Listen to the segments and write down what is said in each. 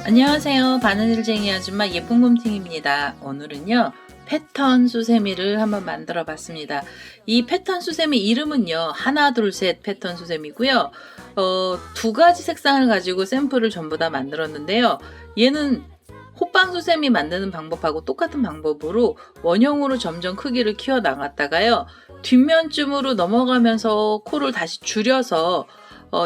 안녕하세요. 바느질쟁이 아줌마 예쁜곰팅입니다. 오늘은요 패턴 수세미를 한번 만들어 봤습니다. 이 패턴 수세미 이름은요 하나 둘 셋 패턴 수세미고요. 두 가지 색상을 가지고 샘플을 전부 다 만들었는데요. 얘는 호빵 수세미 만드는 방법하고 똑같은 방법으로 원형으로 점점 크기를 키워 나갔다가요 뒷면쯤으로 넘어가면서 코를 다시 줄여서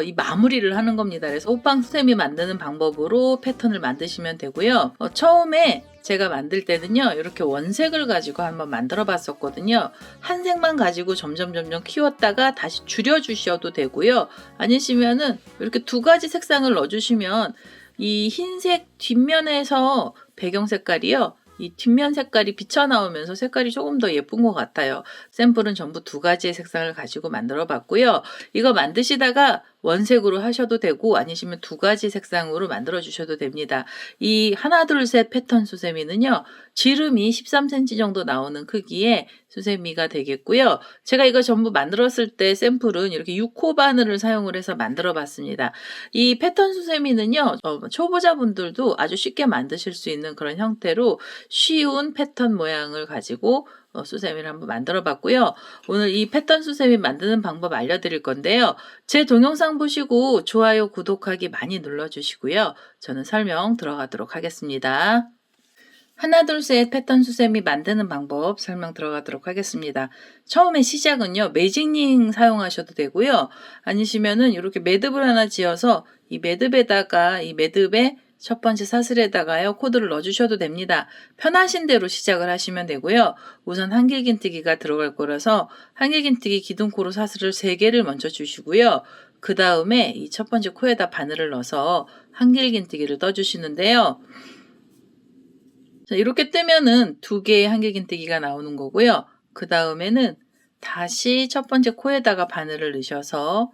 이 마무리를 하는 겁니다. 그래서 호빵 수세미 만드는 방법으로 패턴을 만드시면 되고요. 처음에 제가 만들 때는요 이렇게 원색을 가지고 한번 만들어 봤었거든요. 한 색만 가지고 점점 키웠다가 다시 줄여 주셔도 되고요. 아니시면은 이렇게 두 가지 색상을 넣어 주시면 이 흰색 뒷면에서 배경 색깔이요 이 뒷면 색깔이 비쳐나오면서 색깔이 조금 더 예쁜 것 같아요. 샘플은 전부 두 가지의 색상을 가지고 만들어 봤고요. 이거 만드시다가 원색으로 하셔도 되고 아니시면 두 가지 색상으로 만들어 주셔도 됩니다. 이 하나 둘 셋 패턴 수세미는요. 지름이 13cm 정도 나오는 크기의 수세미가 되겠고요. 제가 이거 전부 만들었을 때 샘플은 이렇게 6호 바늘을 사용을 해서 만들어 봤습니다. 이 패턴 수세미는요. 초보자분들도 아주 쉽게 만드실 수 있는 그런 형태로 쉬운 패턴 모양을 가지고 수세미를 한번 만들어 봤고요. 오늘 이 패턴 수세미 만드는 방법 알려드릴 건데요. 제 동영상 보시고 좋아요, 구독하기 많이 눌러주시고요. 저는 설명 들어가도록 하겠습니다. 하나 둘 셋 패턴 수세미 만드는 방법 설명 들어가도록 하겠습니다. 처음에 시작은요. 매직링 사용하셔도 되고요. 아니시면은 이렇게 매듭을 하나 지어서 이 매듭에다가 이 매듭에 첫 번째 사슬에다가요 코드를 넣어주셔도 됩니다. 편하신 대로 시작을 하시면 되고요. 우선 한길긴뜨기가 들어갈 거라서 한길긴뜨기 기둥코로 사슬을 3개를 먼저 주시고요. 그 다음에 이 첫 번째 코에다 바늘을 넣어서 한길긴뜨기를 떠주시는데요. 자, 이렇게 뜨면은 2개의 한길긴뜨기가 나오는 거고요. 그 다음에는 다시 첫 번째 코에다가 바늘을 넣으셔서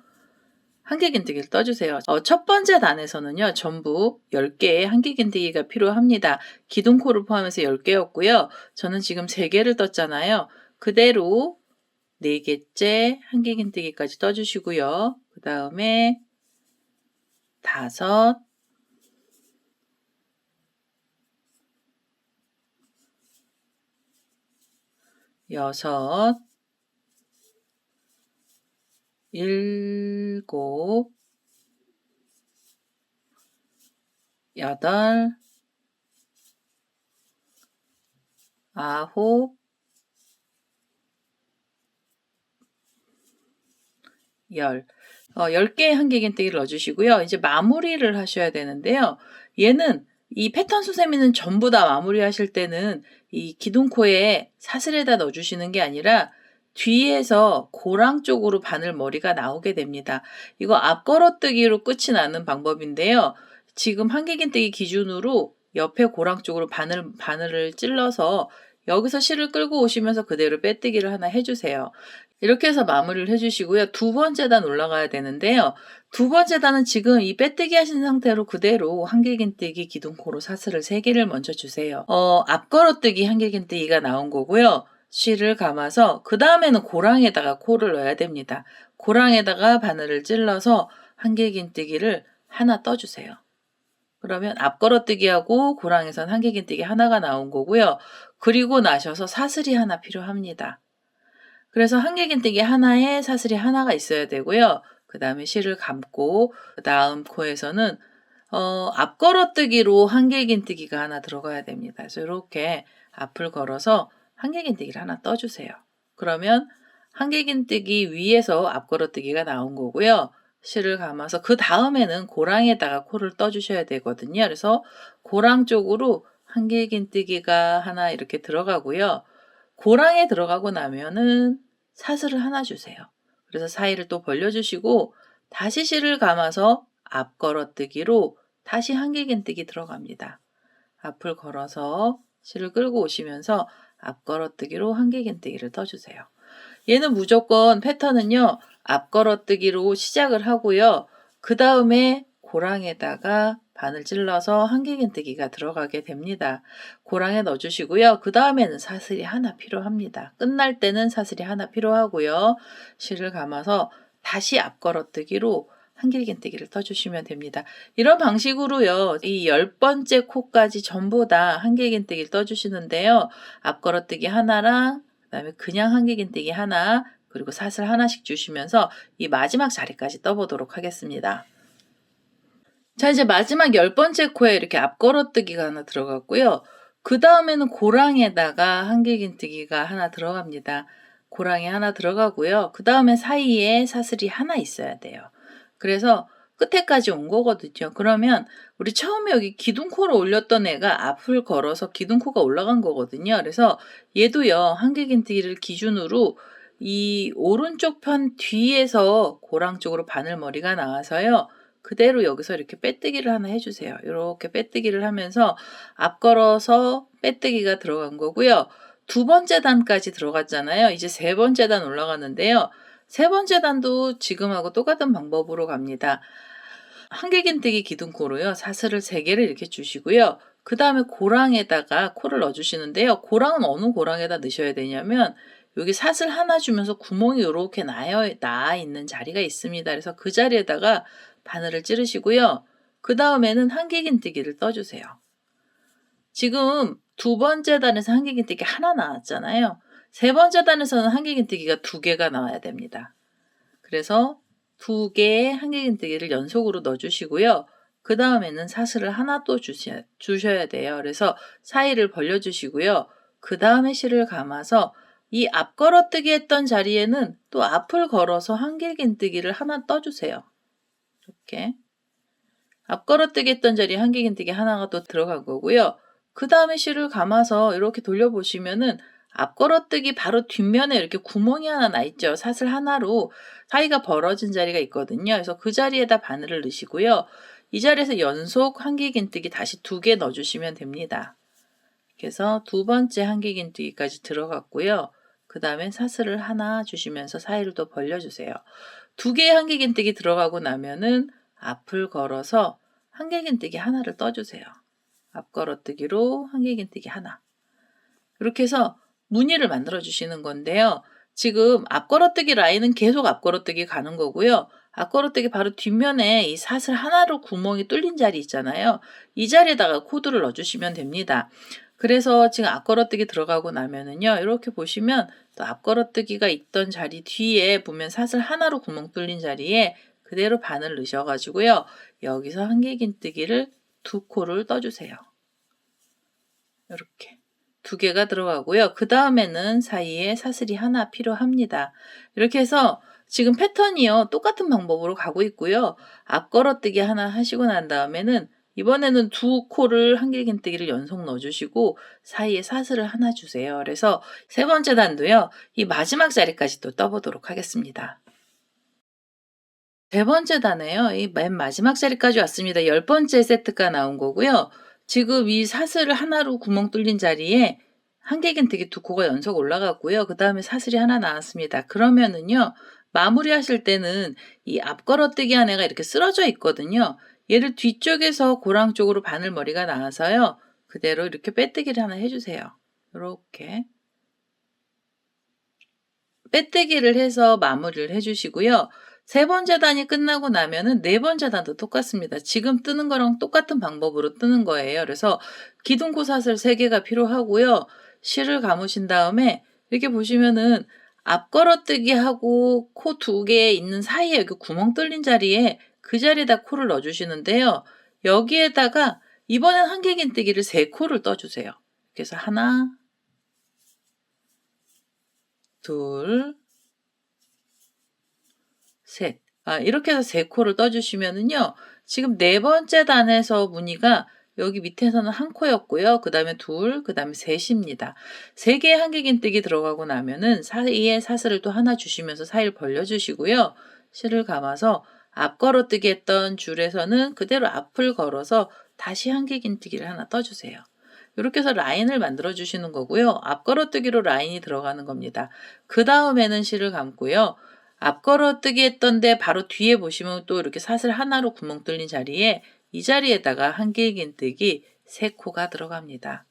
한길긴뜨기를 떠주세요. 첫 번째 단에서는요. 전부 10개의 한길긴뜨기가 필요합니다. 기둥코를 포함해서 10개였고요. 저는 지금 3개를 떴잖아요. 그대로 4개째 한길긴뜨기까지 떠주시고요. 그 다음에 5, 6, 7, 8, 9, 10. 10개의 한길긴뜨기를 넣어주시고요. 이제 마무리를 하셔야 되는데요. 얘는 이 패턴 수세미는 전부 다 마무리 하실 때는 이 기둥코에 사슬에다 넣어주시는 게 아니라 뒤에서 고랑 쪽으로 바늘머리가 나오게 됩니다. 이거 앞걸어뜨기로 끝이 나는 방법인데요. 지금 한길긴뜨기 기준으로 옆에 고랑 쪽으로 바늘을 찔러서 여기서 실을 끌고 오시면서 그대로 빼뜨기를 하나 해주세요. 이렇게 해서 마무리를 해주시고요. 두 번째 단 올라가야 되는데요. 두 번째 단은 지금 이 빼뜨기 하신 상태로 그대로 한길긴뜨기 기둥코로 사슬을 3개를 먼저 주세요. 앞걸어뜨기 한길긴뜨기가 나온 거고요. 실을 감아서 그 다음에는 고랑에다가 코를 넣어야 됩니다. 고랑에다가 바늘을 찔러서 한길긴뜨기를 하나 떠주세요. 그러면 앞걸어뜨기하고 고랑에선 한길긴뜨기 하나가 나온 거고요. 그리고 나셔서 사슬이 하나 필요합니다. 그래서 한길긴뜨기 하나에 사슬이 하나가 있어야 되고요. 그 다음에 실을 감고 그 다음 코에서는 앞걸어뜨기로 한길긴뜨기가 하나 들어가야 됩니다. 그래서 이렇게 앞을 걸어서 한길긴뜨기를 하나 떠주세요. 그러면 한길긴뜨기 위에서 앞걸어뜨기가 나온 거고요. 실을 감아서 그 다음에는 고랑에다가 코를 떠주셔야 되거든요. 그래서 고랑 쪽으로 한길긴뜨기가 하나 이렇게 들어가고요. 고랑에 들어가고 나면은 사슬을 하나 주세요. 그래서 사이를 또 벌려주시고 다시 실을 감아서 앞걸어뜨기로 다시 한길긴뜨기 들어갑니다. 앞을 걸어서 실을 끌고 오시면서 앞걸어뜨기로 한길긴뜨기를 떠주세요. 얘는 무조건 패턴은요. 앞걸어뜨기로 시작을 하고요. 그 다음에 고랑에다가 바늘 찔러서 한길긴뜨기가 들어가게 됩니다. 고랑에 넣어주시고요. 그 다음에는 사슬이 하나 필요합니다. 끝날 때는 사슬이 하나 필요하고요. 실을 감아서 다시 앞걸어뜨기로 한길긴뜨기를 떠주시면 됩니다. 이런 방식으로요. 이 10번째 코까지 전부 다 한길긴뜨기를 떠주시는데요. 앞걸어뜨기 하나랑 그다음에 그냥 한길긴뜨기 하나 그리고 사슬 하나씩 주시면서 이 마지막 자리까지 떠보도록 하겠습니다. 자, 이제 마지막 10번째 코에 이렇게 앞걸어뜨기가 하나 들어갔고요. 그 다음에는 고랑에다가 한길긴뜨기가 하나 들어갑니다. 고랑이 하나 들어가고요. 그 다음에 사이에 사슬이 하나 있어야 돼요. 그래서 끝에까지 온 거거든요. 그러면 우리 처음에 여기 기둥코를 올렸던 애가 앞을 걸어서 기둥코가 올라간 거거든요. 그래서 얘도요. 한길긴뜨기를 기준으로 이 오른쪽 편 뒤에서 고랑 쪽으로 바늘머리가 나와서요. 그대로 여기서 이렇게 빼뜨기를 하나 해주세요. 이렇게 빼뜨기를 하면서 앞걸어서 빼뜨기가 들어간 거고요. 두 번째 단까지 들어갔잖아요. 이제 세 번째 단 올라가는데요. 세 번째 단도 지금하고 똑같은 방법으로 갑니다. 한길긴뜨기 기둥코로요. 사슬을 3개를 이렇게 주시고요. 그 다음에 고랑에다가 코를 넣어주시는데요. 고랑은 어느 고랑에다 넣으셔야 되냐면 여기 사슬 하나 주면서 구멍이 이렇게 나와 있는 자리가 있습니다. 그래서 그 자리에다가 바늘을 찌르시고요. 그 다음에는 한길긴뜨기를 떠주세요. 지금 두 번째 단에서 한길긴뜨기 하나 나왔잖아요. 세 번째 단에서는 한길긴뜨기가 2개가 나와야 됩니다. 그래서 2개의 한길긴뜨기를 연속으로 넣어주시고요. 그 다음에는 사슬을 하나 또 주셔야 돼요. 그래서 사이를 벌려주시고요. 그 다음에 실을 감아서 이 앞걸어뜨기 했던 자리에는 또 앞을 걸어서 한길긴뜨기를 하나 떠주세요. 이렇게 앞걸어뜨기 했던 자리에 한길긴뜨기 하나가 또 들어간 거고요. 그 다음에 실을 감아서 이렇게 돌려보시면은 앞걸어뜨기 바로 뒷면에 이렇게 구멍이 하나 나 있죠. 사슬 하나로 사이가 벌어진 자리가 있거든요. 그래서 그 자리에다 바늘을 넣으시고요. 이 자리에서 연속 한길긴뜨기 다시 2개 넣어주시면 됩니다. 그래서 두 번째 한길긴뜨기까지 들어갔고요. 그 다음에 사슬을 하나 주시면서 사이를 또 벌려주세요. 2개의 한길긴뜨기 들어가고 나면은 앞을 걸어서 한길긴뜨기 하나를 떠주세요. 앞걸어뜨기로 한길긴뜨기 하나. 이렇게 해서 무늬를 만들어 주시는 건데요. 지금 앞걸어뜨기 라인은 계속 앞걸어뜨기 가는 거고요. 앞걸어뜨기 바로 뒷면에 이 사슬 하나로 구멍이 뚫린 자리 있잖아요. 이 자리에다가 코드를 넣어주시면 됩니다. 그래서 지금 앞걸어뜨기 들어가고 나면은요. 이렇게 보시면 또 앞걸어뜨기가 있던 자리 뒤에 보면 사슬 하나로 구멍 뚫린 자리에 그대로 바늘 넣으셔가지고요. 여기서 한길긴뜨기를 2코를 떠주세요. 이렇게 2개가 들어가고요. 그 다음에는 사이에 사슬이 하나 필요합니다. 이렇게 해서 지금 패턴이요. 똑같은 방법으로 가고 있고요. 앞걸어뜨기 하나 하시고 난 다음에는 이번에는 2코를 한길긴뜨기를 연속 넣어주시고 사이에 사슬을 하나 주세요. 그래서 세 번째 단도요. 이 마지막 자리까지 또 떠보도록 하겠습니다. 세 번째 단에요. 이 맨 마지막 자리까지 왔습니다. 10번째 세트가 나온 거고요. 지금 이 사슬을 하나로 구멍 뚫린 자리에 한길긴뜨기 2코가 연속 올라갔고요. 그 다음에 사슬이 하나 나왔습니다. 그러면은요. 마무리하실 때는 이 앞걸어뜨기 한 애가 이렇게 쓰러져 있거든요. 얘를 뒤쪽에서 고랑 쪽으로 바늘머리가 나와서요. 그대로 이렇게 빼뜨기를 하나 해주세요. 이렇게 빼뜨기를 해서 마무리를 해주시고요. 세 번째 단이 끝나고 나면은 네 번째 단도 똑같습니다. 지금 뜨는 거랑 똑같은 방법으로 뜨는 거예요. 그래서 기둥코 사슬 3개가 필요하고요. 실을 감으신 다음에 이렇게 보시면은 앞걸어뜨기하고 코 2개 있는 사이에 여기 구멍 뚫린 자리에 그 자리에다 코를 넣어주시는데요. 여기에다가 이번엔 한길긴뜨기를 3코를 떠주세요. 그래서 하나, 둘, 셋. 이렇게 해서 3코를 떠주시면은요. 지금 네 번째 단에서 무늬가 여기 밑에서는 1코였고요. 그 다음에 2, 그 다음에 3입니다. 3개의 한길긴뜨기 들어가고 나면은 사이에 사슬을 또 하나 주시면서 사이를 벌려주시고요. 실을 감아서 앞걸어뜨기 했던 줄에서는 그대로 앞을 걸어서 다시 한길긴뜨기를 하나 떠주세요. 이렇게 해서 라인을 만들어 주시는 거고요. 앞걸어뜨기로 라인이 들어가는 겁니다. 그 다음에는 실을 감고요. 앞걸어뜨기 했던데 바로 뒤에 보시면 또 이렇게 사슬 하나로 구멍 뚫린 자리에 이 자리에다가 한길긴뜨기 3코가 들어갑니다.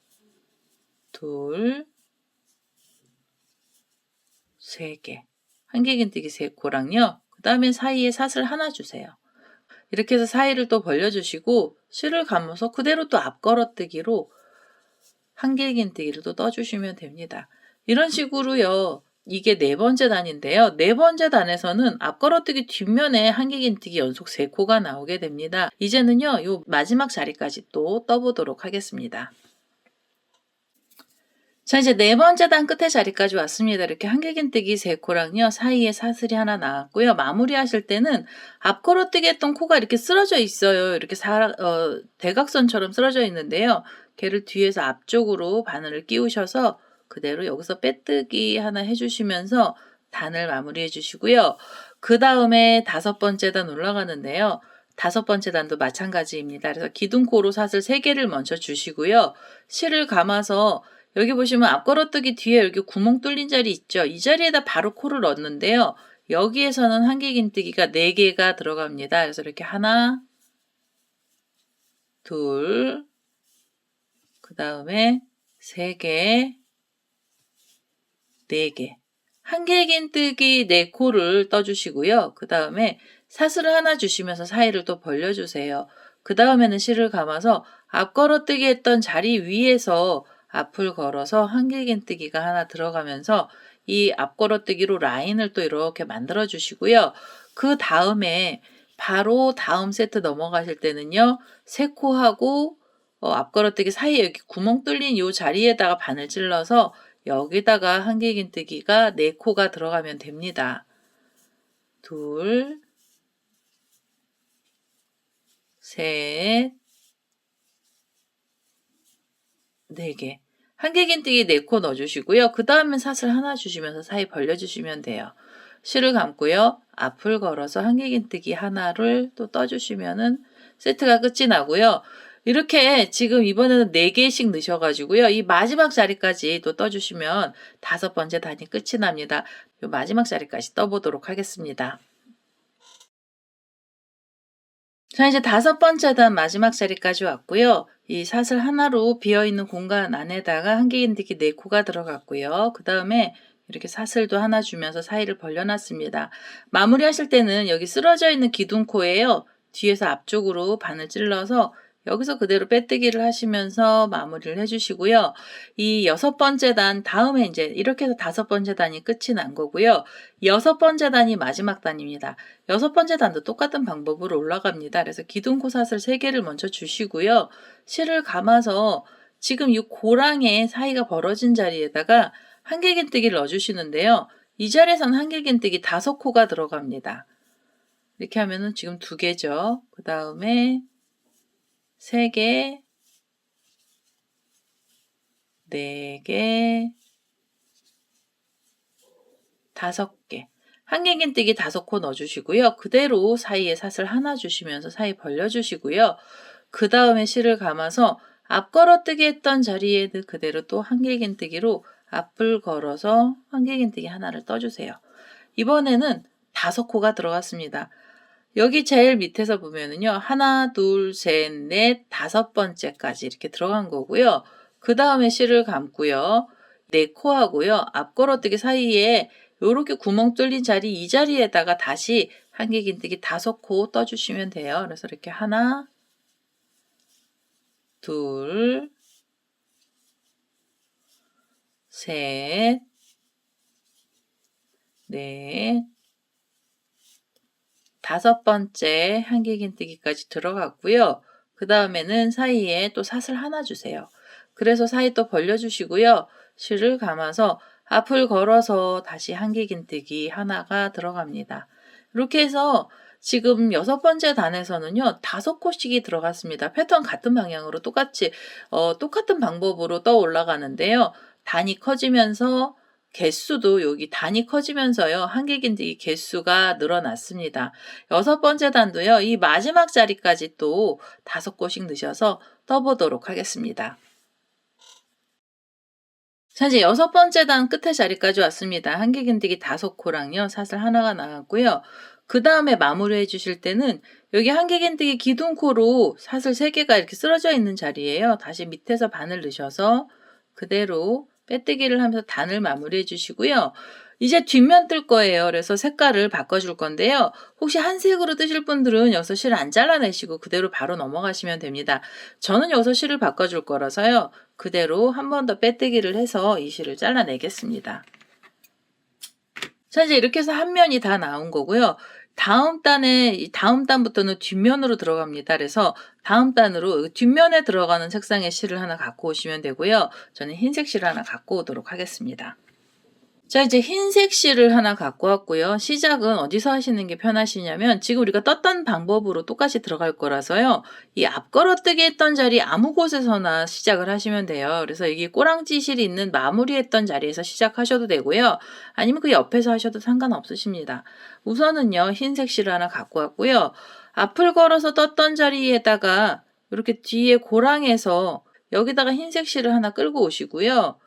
둘, 3개. 한길긴뜨기 3코랑요. 그 다음에 사이에 사슬 하나 주세요. 이렇게 해서 사이를 또 벌려주시고 실을 감아서 그대로 또 앞걸어뜨기로 한길긴뜨기를 또 떠주시면 됩니다. 이런 식으로요. 이게 4번째 단인데요. 4번째 단에서는 앞걸어뜨기 뒷면에 한길긴뜨기 연속 3코가 나오게 됩니다. 이제는요. 요 마지막 자리까지 또 떠보도록 하겠습니다. 자, 이제 4번째 단 끝에 자리까지 왔습니다. 이렇게 한길긴뜨기 3코랑요. 사이에 사슬이 하나 나왔고요. 마무리하실 때는 앞걸어뜨기 했던 코가 이렇게 쓰러져 있어요. 이렇게 대각선처럼 쓰러져 있는데요. 걔를 뒤에서 앞쪽으로 바늘을 끼우셔서 그대로 여기서 빼뜨기 하나 해주시면서 단을 마무리해 주시고요. 그 다음에 5번째 단 올라가는데요. 5번째 단도 마찬가지입니다. 그래서 기둥코로 사슬 3개를 먼저 주시고요. 실을 감아서 여기 보시면 앞걸어뜨기 뒤에 여기 구멍 뚫린 자리 있죠? 이 자리에다 바로 코를 넣는데요. 여기에서는 한길긴뜨기가 4개가 들어갑니다. 그래서 이렇게 하나, 둘, 그 다음에 3개, 4개. 한길긴뜨기 4코를 떠주시고요. 그 다음에 사슬을 하나 주시면서 사이를 또 벌려주세요. 그 다음에는 실을 감아서 앞걸어뜨기 했던 자리 위에서 앞을 걸어서 한길긴뜨기가 하나 들어가면서 이 앞걸어뜨기로 라인을 또 이렇게 만들어 주시고요. 그 다음에 바로 다음 세트 넘어가실 때는요. 3코하고 앞걸어뜨기 사이에 여기 구멍 뚫린 이 자리에다가 바늘 찔러서 여기다가 한길긴뜨기가 4코가 들어가면 됩니다. 둘, 셋, 4개. 한길긴뜨기 4코 넣어주시고요. 그 다음에 사슬 하나 주시면서 사이 벌려주시면 돼요. 실을 감고요. 앞을 걸어서 한길긴뜨기 하나를 또 떠주시면은 세트가 끝이 나고요. 이렇게 지금 이번에는 4개씩 넣으셔가지고요. 이 마지막 자리까지 또 떠주시면 5번째 단이 끝이 납니다. 이 마지막 자리까지 떠보도록 하겠습니다. 자, 이제 5번째 단 마지막 자리까지 왔고요. 이 사슬 하나로 비어있는 공간 안에다가 한길긴뜨기 4코가 들어갔고요. 그 다음에 이렇게 사슬도 하나 주면서 사이를 벌려놨습니다. 마무리하실 때는 여기 쓰러져 있는 기둥코예요. 뒤에서 앞쪽으로 바늘 찔러서 여기서 그대로 빼뜨기를 하시면서 마무리를 해주시고요. 이 6번째 단 다음에 이제 이렇게 해서 5번째 단이 끝이 난 거고요. 6번째 단이 마지막 단입니다. 6번째 단도 똑같은 방법으로 올라갑니다. 그래서 기둥코 사슬 3개를 먼저 주시고요. 실을 감아서 지금 이 고랑의 사이가 벌어진 자리에다가 한길긴뜨기를 넣어주시는데요. 이 자리에서는 한길긴뜨기 5코가 들어갑니다. 이렇게 하면은 지금 2개죠. 그 다음에 3개, 4개, 5개. 한길긴뜨기 5코 넣어주시고요. 그대로 사이에 사슬 하나 주시면서 사이 벌려주시고요. 그 다음에 실을 감아서 앞걸어뜨기 했던 자리에 그대로 또 한길긴뜨기로 앞을 걸어서 한길긴뜨기 하나를 떠주세요. 이번에는 5코가 들어갔습니다. 여기 제일 밑에서 보면은요. 하나, 둘, 셋, 넷, 5번째까지 이렇게 들어간 거고요. 그 다음에 실을 감고요. 4코 하고요. 앞걸어뜨기 사이에 요렇게 구멍 뚫린 자리 이 자리에다가 다시 한길긴뜨기 5코 떠주시면 돼요. 그래서 이렇게 하나, 둘, 셋, 넷, 5번째 한길긴뜨기까지 들어갔고요. 그 다음에는 사이에 또 사슬 하나 주세요. 그래서 사이 또 벌려주시고요. 실을 감아서 앞을 걸어서 다시 한길긴뜨기 하나가 들어갑니다. 이렇게 해서 지금 6번째 단에서는요. 5코씩이 들어갔습니다. 패턴 같은 방향으로 똑같이 똑같은 방법으로 떠 올라가는데요. 단이 커지면서 개수도 여기 단이 커지면서요. 한길긴뜨기 개수가 늘어났습니다. 6번째 단도요. 이 마지막 자리까지 또 5코씩 넣으셔서 떠보도록 하겠습니다. 자, 이제 6번째 단 끝에 자리까지 왔습니다. 한길긴뜨기 5코랑요. 사슬 하나가 나왔고요. 그 다음에 마무리해 주실 때는 여기 한길긴뜨기 기둥코로 사슬 3개가 이렇게 쓰러져 있는 자리예요. 다시 밑에서 바늘 넣으셔서 그대로 빼뜨기를 하면서 단을 마무리해 주시고요. 이제 뒷면 뜰 거예요. 그래서 색깔을 바꿔줄 건데요. 혹시 한색으로 뜨실 분들은 여기서 실 안 잘라내시고 그대로 바로 넘어가시면 됩니다. 저는 여기서 실을 바꿔줄 거라서요. 그대로 한 번 더 빼뜨기를 해서 이 실을 잘라내겠습니다. 자, 이제 이렇게 해서 한 면이 다 나온 거고요. 다음 단부터는 뒷면으로 들어갑니다. 그래서 다음 단으로 뒷면에 들어가는 색상의 실을 하나 갖고 오시면 되고요. 저는 흰색 실을 하나 갖고 오도록 하겠습니다. 자, 이제 흰색 실을 하나 갖고 왔고요. 시작은 어디서 하시는 게 편하시냐면 지금 우리가 떴던 방법으로 똑같이 들어갈 거라서요. 이 앞걸어뜨기 했던 자리 아무 곳에서나 시작을 하시면 돼요. 그래서 여기 꼬랑지 실이 있는 마무리했던 자리에서 시작하셔도 되고요. 아니면 그 옆에서 하셔도 상관없으십니다. 우선은요. 흰색 실을 하나 갖고 왔고요. 앞을 걸어서 떴던 자리에다가 이렇게 뒤에 고랑에서 여기다가 흰색 실을 하나 끌고 오시고요.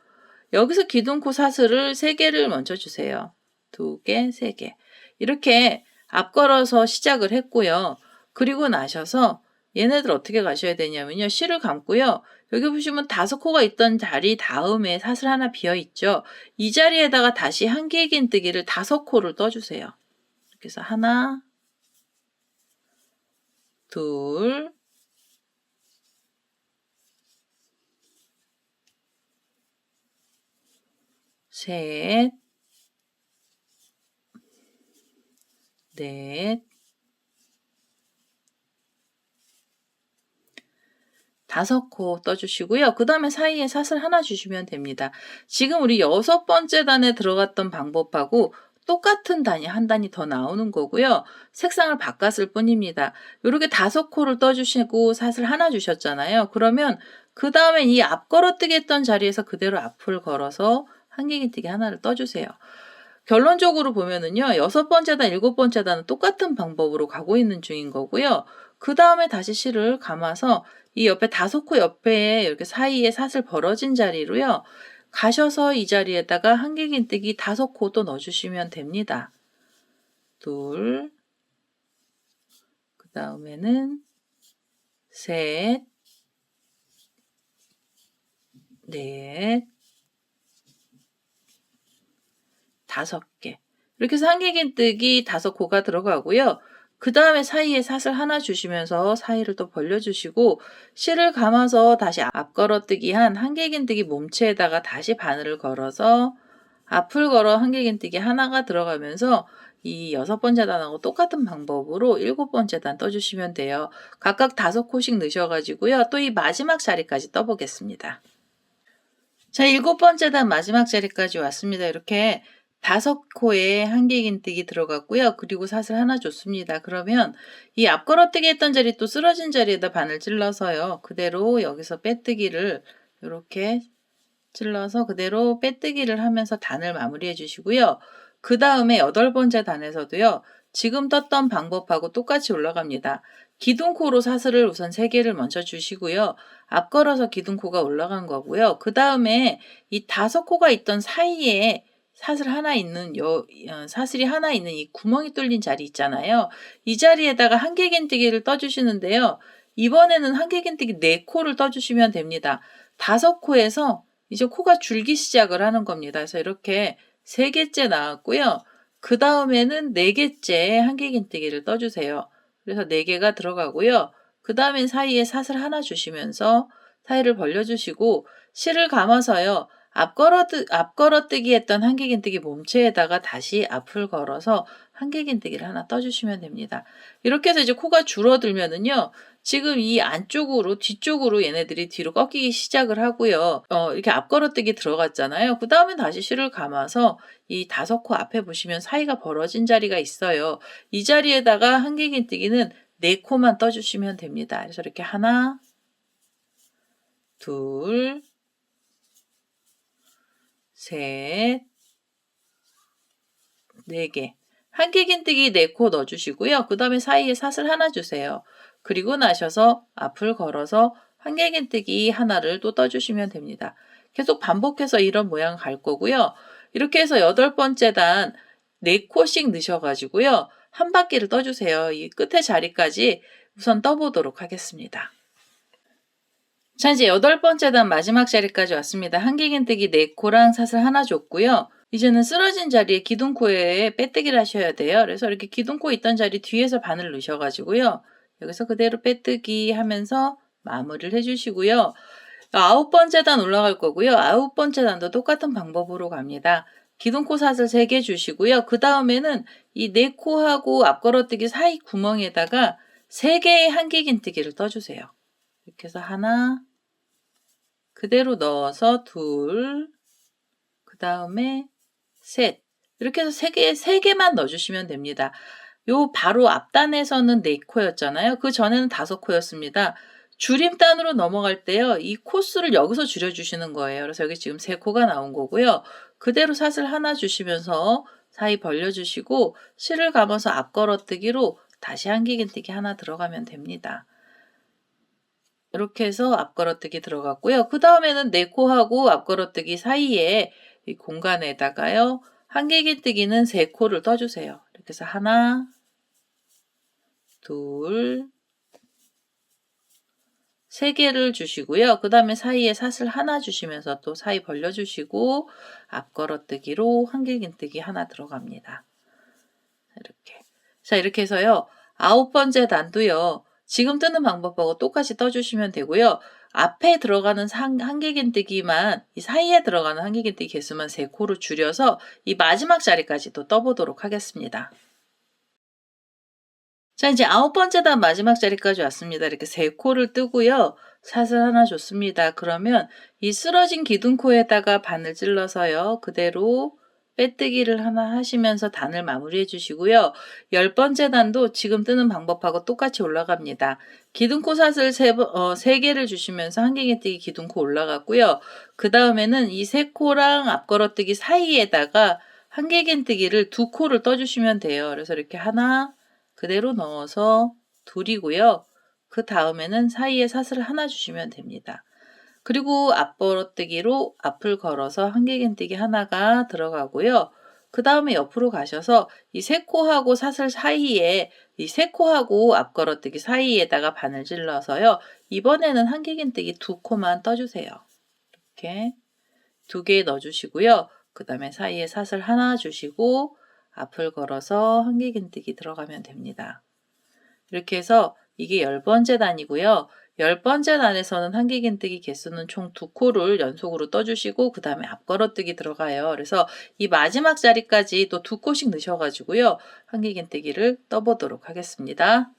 여기서 기둥코 사슬을 3개를 먼저 주세요. 2개, 3개. 이렇게 앞걸어서 시작을 했고요. 그리고 나셔서 얘네들 어떻게 가셔야 되냐면요. 실을 감고요. 여기 보시면 5코가 있던 자리 다음에 사슬 하나 비어있죠. 이 자리에다가 다시 한길긴뜨기를 5코를 떠주세요. 이렇게 해서 하나, 둘, 셋, 넷, 5코 떠주시고요. 그 다음에 사이에 사슬 하나 주시면 됩니다. 지금 우리 6번째 단에 들어갔던 방법하고 똑같은 단이 한 단이 더 나오는 거고요. 색상을 바꿨을 뿐입니다. 이렇게 5코를 떠주시고 사슬 하나 주셨잖아요. 그러면 그 다음에 이 앞 걸어뜨기 했던 자리에서 그대로 앞을 걸어서 한길긴뜨기 하나를 떠주세요. 결론적으로 보면은요. 6번째 단, 7번째 단은 똑같은 방법으로 가고 있는 중인 거고요. 그 다음에 다시 실을 감아서 이 옆에 5코 옆에 이렇게 사이에 사슬 벌어진 자리로요. 가셔서 이 자리에다가 한길긴뜨기 5코 또 넣어주시면 됩니다. 둘, 그 다음에는 셋, 넷, 5개. 이렇게 해서 한길긴뜨기 5코가 들어가고요. 그 다음에 사이에 사슬 하나 주시면서 사이를 또 벌려주시고 실을 감아서 다시 앞 걸어뜨기 한 한길긴뜨기 몸체에다가 다시 바늘을 걸어서 앞을 걸어 한길긴뜨기 하나가 들어가면서 이 6번째 단하고 똑같은 방법으로 7번째 단 떠주시면 돼요. 각각 5코씩 넣으셔가지고요. 또 이 마지막 자리까지 떠보겠습니다. 자, 7번째 단 마지막 자리까지 왔습니다. 이렇게 5코에 한길긴뜨기 들어갔고요. 그리고 사슬 하나 줬습니다. 그러면 이 앞걸어뜨기 했던 자리 또 쓰러진 자리에다 바늘 찔러서요. 그대로 여기서 빼뜨기를 이렇게 찔러서 그대로 빼뜨기를 하면서 단을 마무리해 주시고요. 그 다음에 8번째 단에서도요. 지금 떴던 방법하고 똑같이 올라갑니다. 기둥코로 사슬을 우선 3개를 먼저 주시고요. 앞걸어서 기둥코가 올라간 거고요. 그 다음에 이 5코가 있던 사이에 사슬이 하나 있는 이 구멍이 뚫린 자리 있잖아요. 이 자리에다가 한길긴뜨기를 떠주시는데요. 이번에는 한길긴뜨기 4코를 떠주시면 됩니다. 5코에서 이제 코가 줄기 시작을 하는 겁니다. 그래서 이렇게 3개째 나왔고요. 그 다음에는 4개째 한길긴뜨기를 떠주세요. 그래서 4개가 들어가고요. 그 다음엔 사이에 사슬 하나 주시면서 사이를 벌려주시고 실을 감아서요. 앞 걸어뜨기 했던 한길긴뜨기 몸체에다가 다시 앞을 걸어서 한길긴뜨기를 하나 떠주시면 됩니다. 이렇게 해서 이제 코가 줄어들면은요. 지금 이 안쪽으로 뒤쪽으로 얘네들이 뒤로 꺾이기 시작을 하고요. 이렇게 앞걸어뜨기 들어갔잖아요. 그 다음에 다시 실을 감아서 이 5코 앞에 보시면 사이가 벌어진 자리가 있어요. 이 자리에다가 한길긴뜨기는 4코만 떠주시면 됩니다. 그래서 이렇게 하나, 둘, 셋, 4개. 한길긴뜨기 4코 넣어주시고요. 그 다음에 사이에 사슬 하나 주세요. 그리고 나셔서 앞을 걸어서 한길긴뜨기 하나를 또 떠주시면 됩니다. 계속 반복해서 이런 모양 갈 거고요. 이렇게 해서 8번째 단 4코씩 넣으셔가지고요. 한 바퀴를 떠주세요. 이 끝에 자리까지 우선 떠보도록 하겠습니다. 자, 이제 8번째 단 마지막 자리까지 왔습니다. 한길긴뜨기 4코랑 사슬 하나 줬고요. 이제는 쓰러진 자리에 기둥코에 빼뜨기를 하셔야 돼요. 그래서 이렇게 기둥코 있던 자리 뒤에서 바늘 넣으셔가지고요. 여기서 그대로 빼뜨기 하면서 마무리를 해주시고요. 9번째 단 올라갈 거고요. 9번째 단도 똑같은 방법으로 갑니다. 기둥코 사슬 3개 주시고요. 그 다음에는 이 4코하고 앞걸어뜨기 사이 구멍에다가 3개의 한길긴뜨기를 떠주세요. 이렇게 해서 하나, 그대로 넣어서 둘, 그 다음에 셋. 이렇게 해서 3개만 넣어주시면 됩니다. 요 바로 앞단에서는 4코였잖아요. 그 전에는 5코였습니다. 줄임단으로 넘어갈 때요. 이 코수를 여기서 줄여주시는 거예요. 그래서 여기 지금 3코가 나온 거고요. 그대로 사슬 하나 주시면서 사이 벌려주시고 실을 감아서 앞걸어뜨기로 다시 한길긴뜨기 하나 들어가면 됩니다. 이렇게 해서 앞걸어뜨기 들어갔고요. 그 다음에는 4코하고 앞걸어뜨기 사이에 이 공간에다가요. 한길긴뜨기는 3코를 떠주세요. 이렇게 해서 하나, 둘, 3개를 주시고요. 그 다음에 사이에 사슬 하나 주시면서 또 사이 벌려주시고 앞걸어뜨기로 한길긴뜨기 하나 들어갑니다. 이렇게. 자, 이렇게 해서요. 9번째 단도요. 지금 뜨는 방법하고 똑같이 떠주시면 되고요. 앞에 들어가는 한길긴뜨기만, 이 사이에 들어가는 한길긴뜨기 개수만 3코로 줄여서 이 마지막 자리까지 또 떠보도록 하겠습니다. 자, 이제 9번째 단 마지막 자리까지 왔습니다. 이렇게 3코를 뜨고요. 사슬 하나 줬습니다. 그러면 이 쓰러진 기둥코에다가 바늘 찔러서요. 그대로 빼뜨기를 하나 하시면서 단을 마무리해 주시고요. 10번째 단도 지금 뜨는 방법하고 똑같이 올라갑니다. 기둥코 사슬 3개를 주시면서 한길긴뜨기 기둥코 올라갔고요. 그 다음에는 이 3코랑 앞걸어뜨기 사이에다가 한길긴뜨기를 2코를 떠주시면 돼요. 그래서 이렇게 하나, 그대로 넣어서 둘이고요. 그 다음에는 사이에 사슬을 하나 주시면 됩니다. 그리고 앞벌어뜨기로 앞을 걸어서 한길긴뜨기 하나가 들어가고요. 그 다음에 옆으로 가셔서 이 3코하고 사슬 사이에 이 3코하고 앞걸어뜨기 사이에다가 바늘 질러서요. 이번에는 한길긴뜨기 2코만 떠주세요. 이렇게 2개 넣어주시고요. 그 다음에 사이에 사슬 하나 주시고 앞을 걸어서 한길긴뜨기 들어가면 됩니다. 이렇게 해서 이게 10번째 단이고요. 10번째 단에서는 한길긴뜨기 개수는 총 2코를 연속으로 떠주시고 그 다음에 앞걸어뜨기 들어가요. 그래서 이 마지막 자리까지 또 2코씩 넣으셔가지고요. 한길긴뜨기를 떠보도록 하겠습니다.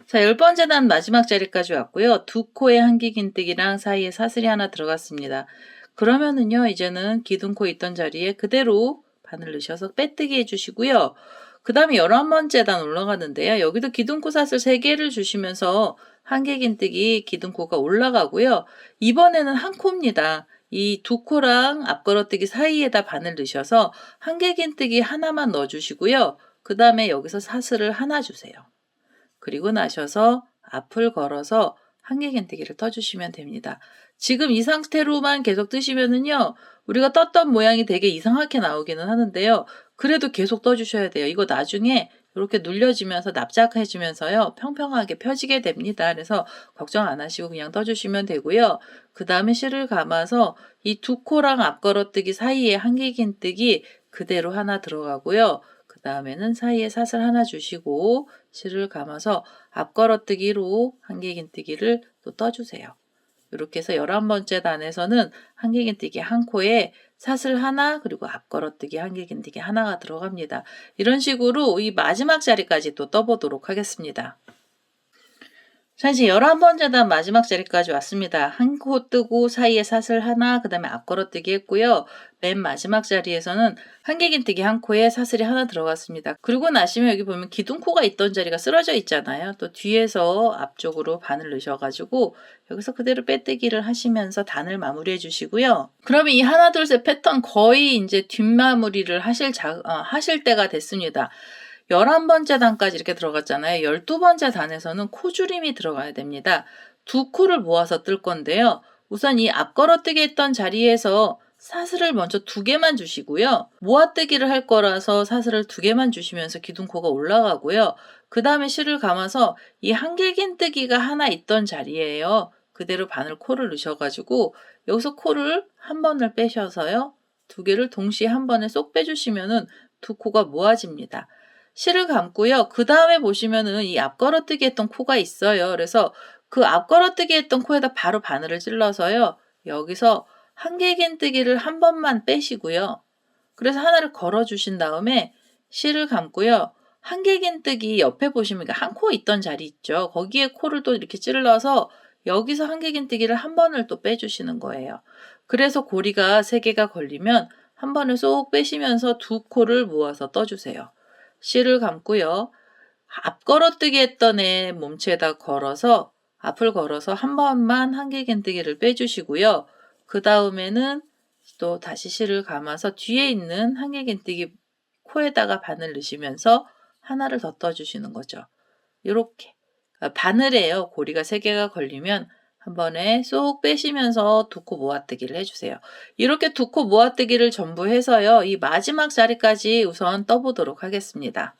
자, 10번째 단 마지막 자리까지 왔고요. 2코의 한길긴뜨기랑 사이에 사슬이 하나 들어갔습니다. 그러면은요, 이제는 기둥코 있던 자리에 그대로 바늘 넣으셔서 빼뜨기 해주시고요. 그 다음에 11번째 단 올라가는데요. 여기도 기둥코 사슬 3개를 주시면서 한길긴뜨기 기둥코가 올라가고요. 이번에는 한 코입니다. 이 2코랑 앞걸어뜨기 사이에다 바늘 넣으셔서 한길긴뜨기 하나만 넣어주시고요. 그 다음에 여기서 사슬을 하나 주세요. 그리고 나셔서 앞을 걸어서 한길긴뜨기를 떠주시면 됩니다. 지금 이 상태로만 계속 뜨시면은요, 우리가 떴던 모양이 되게 이상하게 나오기는 하는데요. 그래도 계속 떠주셔야 돼요. 이거 나중에 이렇게 눌려지면서 납작해지면서요, 평평하게 펴지게 됩니다. 그래서 걱정 안 하시고 그냥 떠주시면 되고요. 그 다음에 실을 감아서 이 2코랑 앞걸어뜨기 사이에 한길긴뜨기 그대로 하나 들어가고요. 그 다음에는 사이에 사슬 하나 주시고 실을 감아서 앞걸어뜨기로 한길긴뜨기를 또 떠주세요. 이렇게 해서 11번째 단에서는 한길긴뜨기 한 코에 사슬 하나 그리고 앞걸어뜨기 한길긴뜨기 하나가 들어갑니다. 이런 식으로 이 마지막 자리까지 또 떠보도록 하겠습니다. 자, 이제 11번째 단 마지막 자리까지 왔습니다. 한 코 뜨고 사이에 사슬 하나, 그 다음에 앞걸어뜨기 했고요. 맨 마지막 자리에서는 한길긴뜨기 한 코에 사슬이 하나 들어갔습니다. 그리고 나시면 여기 보면 기둥코가 있던 자리가 쓰러져 있잖아요. 또 뒤에서 앞쪽으로 바늘 넣으셔가지고 여기서 그대로 빼뜨기를 하시면서 단을 마무리해 주시고요. 그러면 이 하나, 둘, 셋 패턴 거의 이제 뒷마무리를 하실 때가 됐습니다. 11번째 단까지 이렇게 들어갔잖아요. 12번째 단에서는 코줄임이 들어가야 됩니다. 2코를 모아서 뜰 건데요. 우선 이 앞걸어뜨기 했던 자리에서 사슬을 먼저 2개만 주시고요. 모아뜨기를 할 거라서 사슬을 2개만 주시면서 기둥코가 올라가고요. 그 다음에 실을 감아서 이 한길긴뜨기가 하나 있던 자리에요. 그대로 바늘 코를 넣으셔가지고 여기서 코를 한 번을 빼셔서요. 2개를 동시에 한 번에 쏙 빼주시면은 2코가 모아집니다. 실을 감고요. 그 다음에 보시면은 이 앞걸어뜨기 했던 코가 있어요. 그래서 그 앞걸어뜨기 했던 코에다 바로 바늘을 찔러서요. 여기서 한길긴뜨기를 한 번만 빼시고요. 그래서 하나를 걸어 주신 다음에 실을 감고요. 한길긴뜨기 옆에 보시면 한 코 있던 자리 있죠. 거기에 코를 또 이렇게 찔러서 여기서 한길긴뜨기를 한 번을 또 빼주시는 거예요. 그래서 고리가 3개가 걸리면 한 번에 쏙 빼시면서 2코를 모아서 떠주세요. 실을 감고요. 앞걸어뜨기 했던 애 몸체에다 걸어서 앞을 걸어서 한 번만 한길긴뜨기를 빼주시고요. 그 다음에는 또 다시 실을 감아서 뒤에 있는 한길긴뜨기 코에다가 바늘 넣으시면서 하나를 더 떠주시는 거죠. 이렇게 바늘에요. 고리가 3개가 걸리면 한 번에 쏙 빼시면서 2코 모아뜨기를 해주세요. 이렇게 2코 모아뜨기를 전부 해서요. 이 마지막 자리까지 우선 떠보도록 하겠습니다.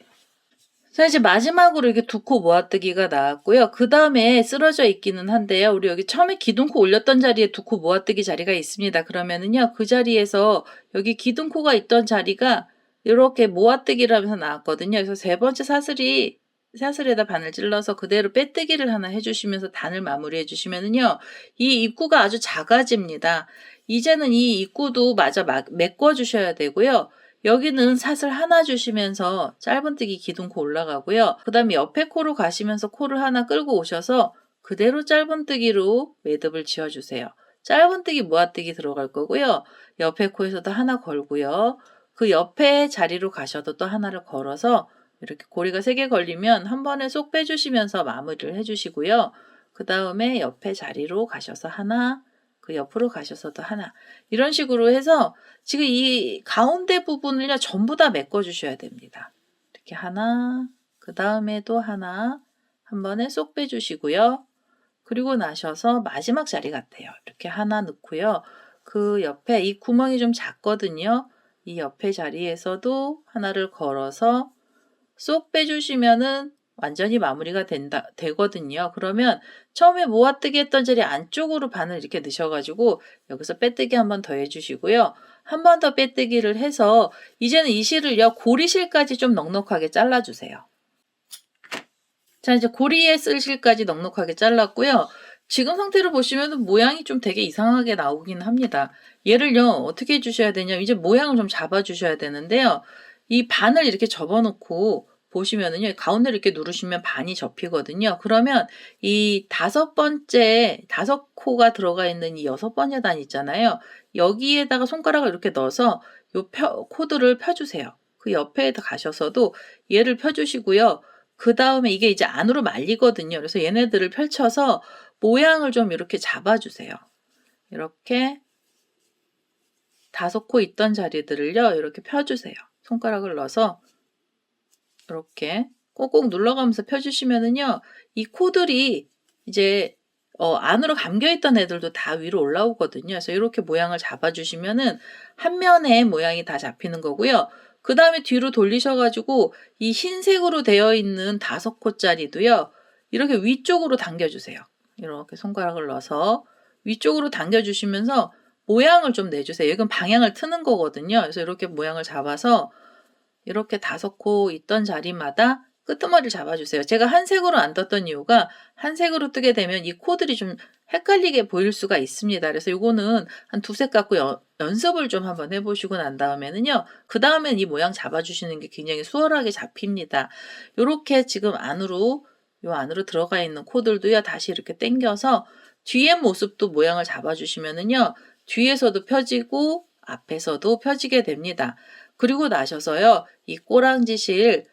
자, 이제 마지막으로 이렇게 2코 모아뜨기가 나왔고요. 그 다음에 쓰러져 있기는 한데요. 우리 여기 처음에 기둥코 올렸던 자리에 2코 모아뜨기 자리가 있습니다. 그러면은요, 그 자리에서 여기 기둥코가 있던 자리가 이렇게 모아뜨기를 하면서 나왔거든요. 그래서 3번째 사슬에다 바늘 찔러서 그대로 빼뜨기를 하나 해주시면서 단을 마무리해 주시면은요, 이 입구가 아주 작아집니다. 이제는 이 입구도 마저 메꿔 주셔야 되고요. 여기는 사슬 하나 주시면서 짧은뜨기 기둥코 올라가고요. 그 다음에 옆에 코로 가시면서 코를 하나 끌고 오셔서 그대로 짧은뜨기로 매듭을 지어주세요. 짧은뜨기 모아뜨기 들어갈 거고요. 옆에 코에서도 하나 걸고요. 그 옆에 자리로 가셔도 또 하나를 걸어서 이렇게 고리가 3개 걸리면 한 번에 쏙 빼주시면서 마무리를 해주시고요. 그 다음에 옆에 자리로 가셔서 하나, 그 옆으로 가셔서도 하나, 이런 식으로 해서 지금 이 가운데 부분을요 전부 다 메꿔 주셔야 됩니다. 이렇게 하나, 그 다음에도 하나, 한 번에 쏙 빼주시고요. 그리고 나셔서 마지막 자리 같아요. 이렇게 하나 넣고요. 그 옆에 이 구멍이 좀 작거든요. 이 옆에 자리에서도 하나를 걸어서 쏙 빼주시면은 완전히 마무리가 되거든요. 그러면 처음에 모아뜨기 했던 자리 안쪽으로 바늘 이렇게 넣으셔가지고 여기서 빼뜨기 한 번 더 해주시고요. 한 번 더 빼뜨기를 해서 이제는 이 실을요, 고리실까지 좀 넉넉하게 잘라주세요. 자, 이제 고리에 쓸 실까지 넉넉하게 잘랐고요. 지금 상태로 보시면 모양이 좀 되게 이상하게 나오긴 합니다. 얘를요, 어떻게 해주셔야 되냐면 이제 모양을 좀 잡아주셔야 되는데요. 이 반을 이렇게 접어놓고 보시면은요, 가운데를 이렇게 누르시면 반이 접히거든요. 그러면 이 5코가 들어가 있는 이 6번째 단 있잖아요. 여기에다가 손가락을 이렇게 넣어서 요 코드를 펴주세요. 그 옆에 가셔서도 얘를 펴주시고요. 그 다음에 이게 이제 안으로 말리거든요. 그래서 얘네들을 펼쳐서 모양을 좀 이렇게 잡아주세요. 이렇게 5코 있던 자리들을요, 이렇게 펴주세요. 손가락을 넣어서 이렇게 꼭꼭 눌러가면서 펴주시면은요, 이 코들이 이제 안으로 감겨있던 애들도 다 위로 올라오거든요. 그래서 이렇게 모양을 잡아주시면은 한 면의 모양이 다 잡히는 거고요. 그 다음에 뒤로 돌리셔가지고 이 흰색으로 되어 있는 5코짜리도요, 이렇게 위쪽으로 당겨주세요. 이렇게 손가락을 넣어서 위쪽으로 당겨주시면서 모양을 좀 내주세요. 이건 방향을 트는 거거든요. 그래서 이렇게 모양을 잡아서 이렇게 5코 있던 자리마다 끄트머리를 잡아주세요. 제가 한색으로 안 떴던 이유가 한색으로 뜨게 되면 이 코들이 좀 헷갈리게 보일 수가 있습니다. 그래서 이거는 한 2색 갖고 연습을 좀 한번 해보시고 난 다음에는요. 그 다음엔 이 모양 잡아주시는 게 굉장히 수월하게 잡힙니다. 이렇게 지금 안으로 들어가 있는 코들도요. 다시 이렇게 당겨서 뒤에 모습도 모양을 잡아주시면은요. 뒤에서도 펴지고 앞에서도 펴지게 됩니다. 그리고 나셔서요. 이 꼬랑지실은요.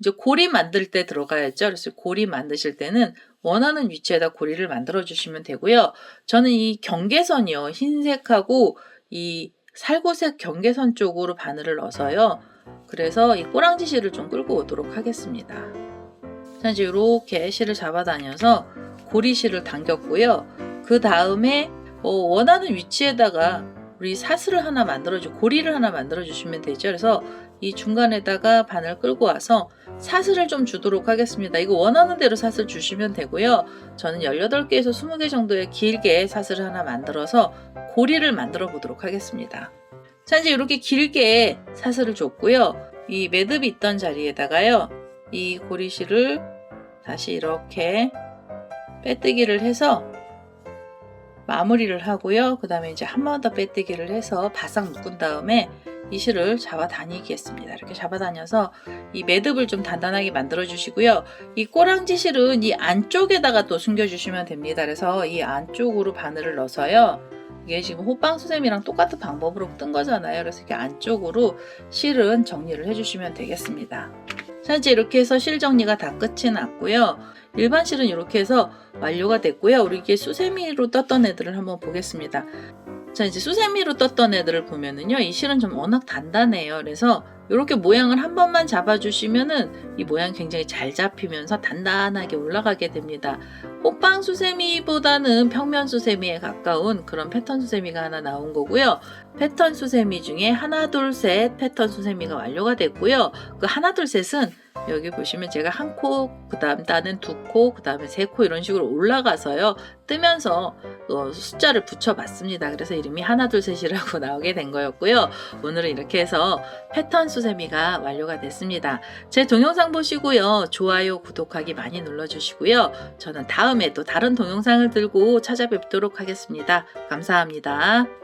이제 고리 만들 때 들어가야죠. 그래서 고리 만드실 때는 원하는 위치에다 고리를 만들어 주시면 되고요. 저는 이 경계선이요. 흰색하고 이 살구색 경계선 쪽으로 바늘을 넣어서요. 그래서 이 꼬랑지실을 좀 끌고 오도록 하겠습니다. 자, 이제 이렇게 실을 잡아다녀서 고리실을 당겼고요. 그 다음에 원하는 위치에다가 우리 사슬을 하나 고리를 하나 만들어 주시면 되죠. 그래서 이 중간에다가 바늘 끌고 와서 사슬을 좀 주도록 하겠습니다. 이거 원하는 대로 사슬 주시면 되고요. 저는 18개에서 20개 정도의 길게 사슬을 하나 만들어서 고리를 만들어 보도록 하겠습니다. 자, 이제 이렇게 길게 사슬을 줬고요. 이 매듭이 있던 자리에다가요, 이 고리실을 다시 이렇게 빼뜨기를 해서 마무리를 하고요. 그 다음에 이제 한 번 더 빼뜨기를 해서 바싹 묶은 다음에 이 실을 잡아 다니겠습니다. 이렇게 잡아 다녀서 이 매듭을 좀 단단하게 만들어 주시고요. 이 꼬랑지 실은 이 안쪽에다가 또 숨겨 주시면 됩니다. 그래서 이 안쪽으로 바늘을 넣어서요. 이게 지금 호빵 수세미랑 똑같은 방법으로 뜬 거잖아요. 그래서 이렇게 안쪽으로 실은 정리를 해주시면 되겠습니다. 자, 이제 이렇게 해서 실 정리가 다 끝이 났고요. 일반 실은 이렇게 해서 완료가 됐고요. 우리 이게 수세미로 떴던 애들을 한번 보겠습니다. 자, 이제 수세미로 떴던 애들을 보면은요, 이 실은 좀 워낙 단단해요. 그래서 이렇게 모양을 한 번만 잡아주시면은 이 모양 굉장히 잘 잡히면서 단단하게 올라가게 됩니다. 호빵 수세미보다는 평면 수세미에 가까운 그런 패턴 수세미가 하나 나온 거고요. 패턴 수세미 중에 하나, 둘, 셋 패턴 수세미가 완료가 됐고요. 그 하나, 둘, 셋은 여기 보시면 제가 한 코, 그 다음 따는 두 코, 그 다음에 세 코 이런 식으로 올라가서요. 뜨면서 숫자를 붙여봤습니다. 그래서 이름이 하나, 둘, 셋이라고 나오게 된 거였고요. 오늘은 이렇게 해서 패턴 수세미가 완료가 됐습니다. 제 동영상 보시고요. 좋아요, 구독하기 많이 눌러주시고요. 저는 다음에 또 다른 동영상을 들고 찾아뵙도록 하겠습니다. 감사합니다.